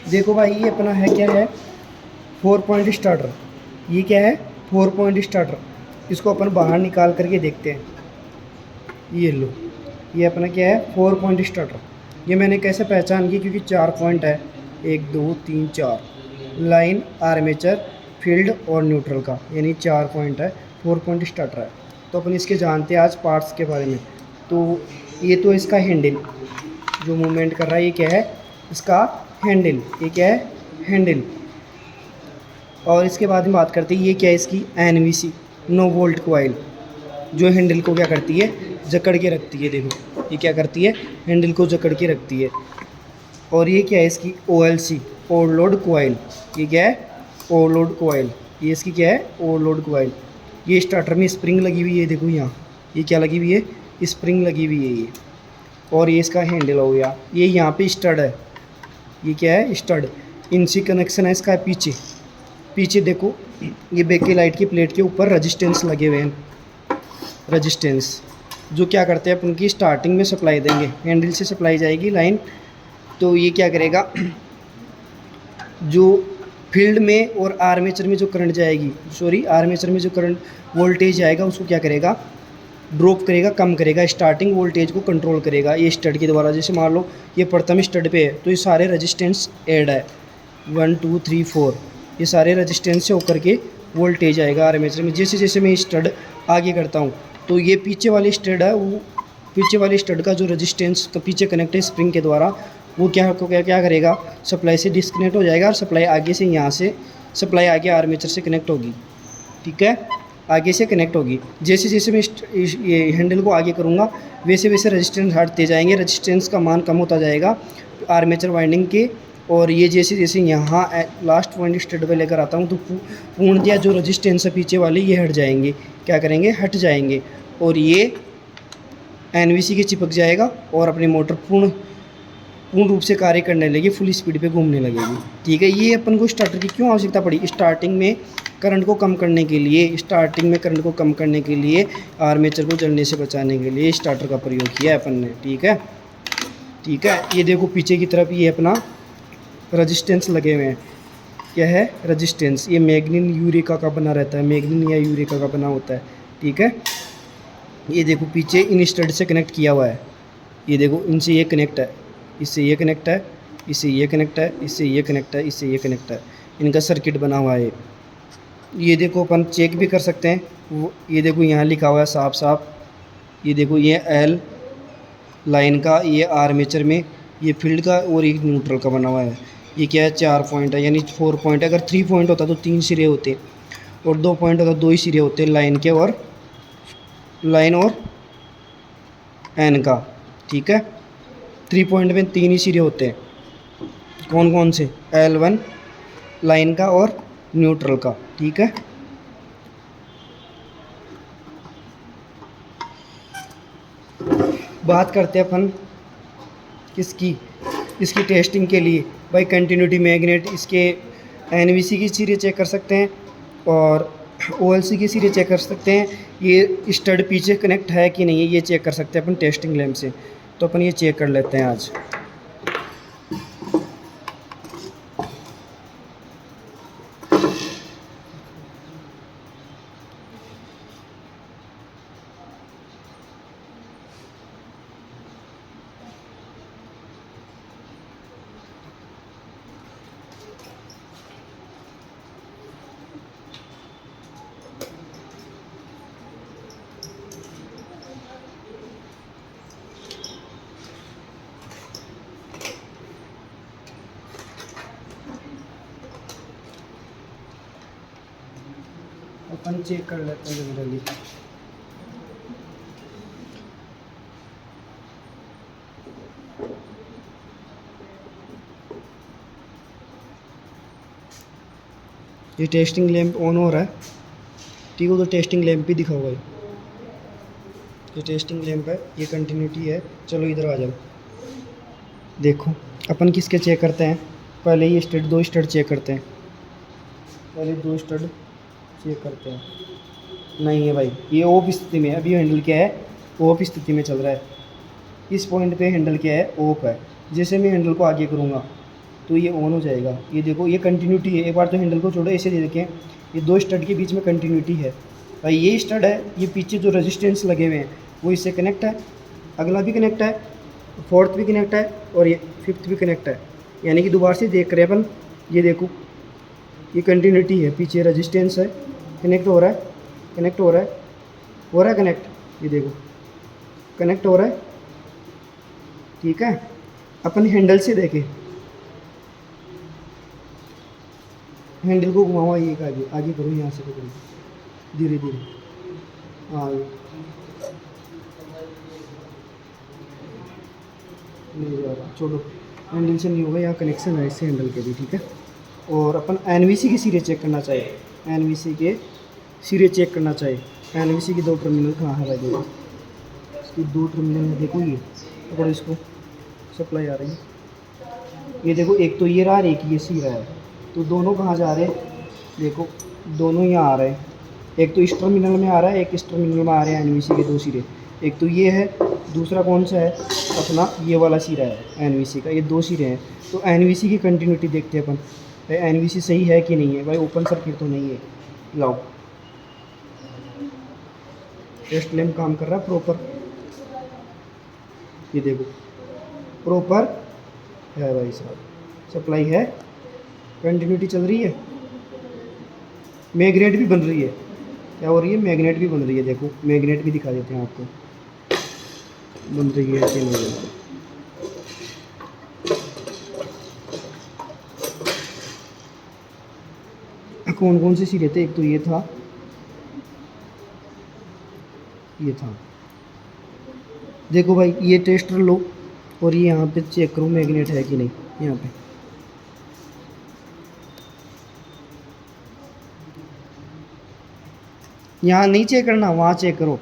देखो भाई ये अपना है क्या है, 4 पॉइंट स्टार्टर। ये क्या है, 4 पॉइंट स्टार्टर। इसको अपन बाहर निकाल करके देखते हैं। ये लो, ये अपना क्या है, 4 पॉइंट स्टार्टर। ये मैंने कैसे पहचान की, क्योंकि 4 पॉइंट है, 1 2 3 4, लाइन, आर्मेचर, फील्ड और न्यूट्रल का, यानी 4 पॉइंट है, 4 पॉइंट स्टार्टर है। तो अपन इसके जानते हैं आज पार्ट्स के बारे में। तो ये तो इसका हैंडल जो मूवमेंट कर रहा है, ये क्या है, इसका हैंडल। ये क्या है, हैंडल। और इसके बाद में बात करते हैं, ये क्या है, इसकी एनवीसी, नो वोल्ट कॉइल, जो हैंडल को क्या करती है, जकड़ के रखती है। देखो ये क्या करती है, हैंडल को जकड़ के रखती है। और ये क्या है, इसकी ओएलसी, ओवरलोड कॉइल। ये क्या है, ओवरलोड कॉइल। ये इसकी क्या है, ओवरलोड कॉइल। ये स्टार्टर में स्प्रिंग लगी हुई है, देखो यहाँ, ये क्या लगी हुई है, स्प्रिंग लगी हुई है ये। और ये इसका हैंडल हो गया। ये यहाँ पे स्टड है, ये क्या है, स्टड। इनसी कनेक्शन है इसका पीछे। पीछे देखो, ये बैक की लाइट की प्लेट के ऊपर रजिस्टेंस लगे हुए हैं, रजिस्टेंस, जो क्या करते हैं, अपन की स्टार्टिंग में सप्लाई देंगे, हैंडल से सप्लाई जाएगी लाइन। तो ये क्या करेगा, जो फील्ड में और आर्मेचर में जो करंट जाएगी, सॉरी आर्मेचर में जो करंट वोल्टेज जाएगा, उसको क्या करेगा, ड्रॉप करेगा, कम करेगा, स्टार्टिंग वोल्टेज को कंट्रोल करेगा ये स्टड के द्वारा। जैसे मान लो ये प्रथम स्टड पे है, तो ये सारे रजिस्टेंस ऐड है, 1 2 3 4, ये सारे रजिस्टेंस से होकर के वोल्टेज आएगा आर्मेचर में। जैसे जैसे मैं स्टड आगे करता हूँ, तो ये पीछे वाली स्टड है, वो पीछे वाली स्टड का जो रजिस्टेंस का पीछे कनेक्ट है स्प्रिंग के द्वारा, वो क्या करेगा, सप्लाई से डिस्कनेक्ट हो जाएगा, और सप्लाई आगे से, यहाँ से सप्लाई आगे आर्मेचर से कनेक्ट होगी। ठीक है, आगे से कनेक्ट होगी। जैसे जैसे मैं ये हैंडल को आगे करूँगा, वैसे वैसे रेजिस्टेंस हटते जाएंगे, रेजिस्टेंस का मान कम होता जाएगा आर्मेचर वाइंडिंग के। और ये जैसे जैसे यहाँ लास्ट पॉइंट स्टेट पे लेकर आता हूँ, तो पूर्णतः जो रेजिस्टेंस है पीछे वाले, ये हट जाएंगे, क्या करेंगे, हट जाएंगे। और ये एनवीसी के चिपक जाएगा, और अपनी मोटर पूर्ण रूप से कार्य करने लगी, फुल स्पीड पे घूमने लगेगी। ठीक है, ये अपन को स्टार्टर की क्यों आवश्यकता पड़ी, स्टार्टिंग में करंट को कम करने के लिए, स्टार्टिंग में करंट को कम करने के लिए, आर्मेचर को जलने से बचाने के लिए स्टार्टर का प्रयोग किया है अपन ने। ठीक है, ठीक है। ये देखो पीछे की तरफ ये अपना रजिस्टेंस लगे हुए हैं, क्या है, रजिस्टेंस। ये मैग्नीन यूरेका का बना रहता है, मैग्नीन या यूरेका का बना होता है। ठीक है, ये देखो पीछे इन स्टड से कनेक्ट किया हुआ है, ये देखो इनसे ये कनेक्ट है, इससे ये कनेक्ट है, इससे ये कनेक्ट है, इससे ये कनेक्ट है, इससे ये कनेक्ट है, इनका सर्किट बना हुआ है। ये देखो अपन चेक भी कर सकते हैं, वो ये देखो यहाँ लिखा हुआ है साफ साफ, ये देखो ये एल लाइन का, ये आर्मेचर में, ये फील्ड का, और एक न्यूट्रल का बना हुआ है। ये क्या है, 4 पॉइंट है, यानी 4 पॉइंट है। अगर 3 पॉइंट होता तो 3 सिरे होते, और 2 पॉइंट होता 2 ही सिरे होते, लाइन के और लाइन और एन का। ठीक है, 3 पॉइंट में 3 ही सिरे होते हैं, कौन कौन से, L1 लाइन का और न्यूट्रल का। ठीक है, बात करते हैं अपन किसकी, इसकी टेस्टिंग के लिए भाई, कंटिन्यूटी मैग्नेट, इसके एनवीसी की सिरे चेक कर सकते हैं, और ओएलसी की सिरे चेक कर सकते हैं, ये स्टड पीछे कनेक्ट है कि नहीं है, ये चेक कर सकते हैं अपन टेस्टिंग लैंप से। तो अपन ये चेक कर लेते हैं आज। अपन चेक कर लेते हैं जनरली। ये टेस्टिंग लैंप ऑन हो रहा है, ठीक है, तो टेस्टिंग लैंप भी दिखा हुआ है, ये टेस्टिंग लैंप है, ये कंटिन्यूटी है। चलो इधर आ जाओ, देखो अपन किसके चेक करते हैं, पहले ये स्टड, 2 स्टड चेक करते हैं, पहले 2 स्टड चेक करते हैं। नहीं है भाई, ये ऑफ स्थिति में है, अभी हैंडल क्या है, ऑफ स्थिति में चल रहा है। इस पॉइंट पे हैंडल क्या है, ऑफ है। जैसे मैं हैंडल को आगे करूँगा, तो ये ऑन हो जाएगा। ये देखो ये कंटिन्यूटी है, एक बार तो हैंडल को छोड़ो, ऐसे दे देखें ये दो स्टड के बीच में कंटिन्यूटी है भाई। ये स्टड है, ये पीछे जो रेजिस्टेंस लगे हुए हैं वो इससे कनेक्ट है, अगला भी कनेक्ट है, फोर्थ भी कनेक्ट है और ये फिफ्थ भी कनेक्ट है। यानी कि दोबारा से देख रहे हैं अपन, ये देखो ये कंटिन्यूटी है, पीछे रेजिस्टेंस है, कनेक्ट हो रहा है, कनेक्ट हो रहा है, हो रहा है कनेक्ट, ये देखो कनेक्ट हो रहा है। ठीक है, अपन हैंडल से देखें, हैंडल को घुमाओ, ये आगे आगे करो, यहाँ से पकड़ो धीरे धीरे, हाँ नहीं जा रहा, छोड़ो, हैंडल से नहीं होगा, यहाँ कनेक्शन है इससे हैंडल के भी। ठीक है, और अपन एनवीसी के सिरे चेक करना चाहिए, एनवीसी के सिरे चेक करना चाहिए। एनवीसी की दो टर्मिनल कहाँ है भाई, देखो इसकी दो टर्मिनल है, देखो ये पकड़ो इसको, सप्लाई आ रही है, ये देखो एक तो ये रहा और एक ये सी रहा है, तो दोनों कहाँ जा रहे हैं, देखो दोनों यहाँ आ रहे हैं, एक तो इस टर्मिनल में आ रहा है, एक इस टर्मिनल में आ रहे हैं एनवीसी के दो सिरे, एक तो ये है, दूसरा कौन सा है अपना ये वाला सिरा है एनवीसी का, ये दो सिरे हैं। तो एनवीसी की कंटिन्यूटी देखते हैं अपन, भाई एनवीसी सही है कि नहीं है, भाई ओपन सर्किट तो नहीं है। लाओ टेस्ट लैम्प काम कर रहा है प्रॉपर, ये देखो प्रॉपर है भाई साहब, सप्लाई है, कंटिन्यूटी चल रही है, मैग्नेट भी बन रही है, क्या हो रही है, मैग्नेट भी बन रही है, देखो मैग्नेट भी दिखा देते हैं आपको, बन रही है कि नहीं। कौन कौन से सिरे थे, एक तो ये था, ये था, देखो भाई ये टेस्टर लो और ये यहाँ पे चेक करो मैग्नेट है कि नहीं, यहाँ पे यहाँ नहीं चेक करना, वहाँ चेक करो।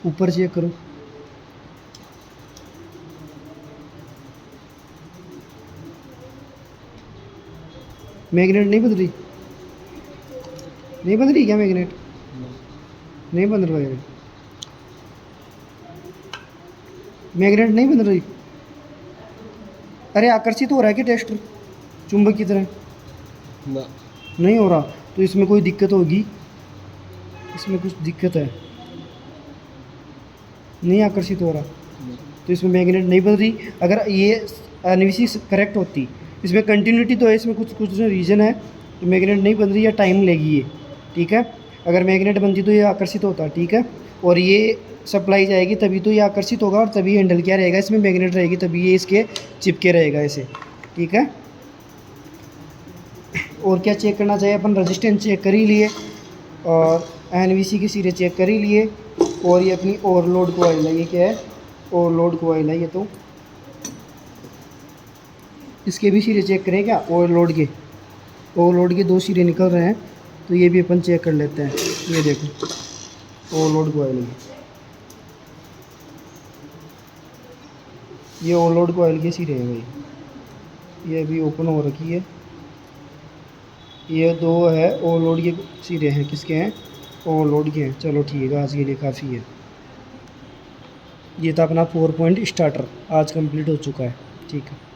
ऊपर चेक करो, मैग्नेट नहीं बन रही, नहीं बन रही क्या मैग्नेट, नहीं बन रहा है मैग्नेट, नहीं बन रही। अरे आकर्षित हो रहा है कि टेस्टर चुंबक की तरह, नहीं हो रहा, तो इसमें कोई दिक्कत होगी, इसमें कुछ दिक्कत है, नहीं आकर्षित हो रहा, तो इसमें मैग्नेट नहीं बन रही। अगर ये एनवीसी करेक्ट होती, इसमें कंटिन्यूटी तो है, इसमें कुछ कुछ रीज़न है तो मैग्नेट नहीं बन रही या टाइम लेगी ये। ठीक है, अगर मैग्नेट बनती तो ये आकर्षित होता। ठीक है, और ये सप्लाई जाएगी तभी तो ये आकर्षित होगा, और तभी हैंडल क्या रहेगा, इसमें मैग्नेट रहेगी, तभी ये इसके चिपके रहेगा ऐसे। ठीक है, और क्या चेक करना चाहिए अपन, रेजिस्टेंस चेक कर ही लिए और एनवीसी के सिरे चेक कर ही लिए, और ये अपनी ओवरलोड कॉइल है, ये क्या है, ओवरलोड कॉइल है ये, तो इसके भी सिरे चेक करें क्या, ओवरलोड के दो सिरे निकल रहे हैं, तो ये भी अपन चेक कर लेते हैं। ये देखो ओवरलोड कॉइल है, ये ओवरलोड कॉइल के सिरे हैं भाई, ये अभी ओपन हो रखी है, ये दो है ओवरलोड के सिरे हैं, किसके हैं, ओवरलोड के हैं। चलो ठीक है, आज के लिए काफ़ी है। ये था अपना 4 पॉइंट स्टार्टर, आज कंप्लीट हो चुका है। ठीक है।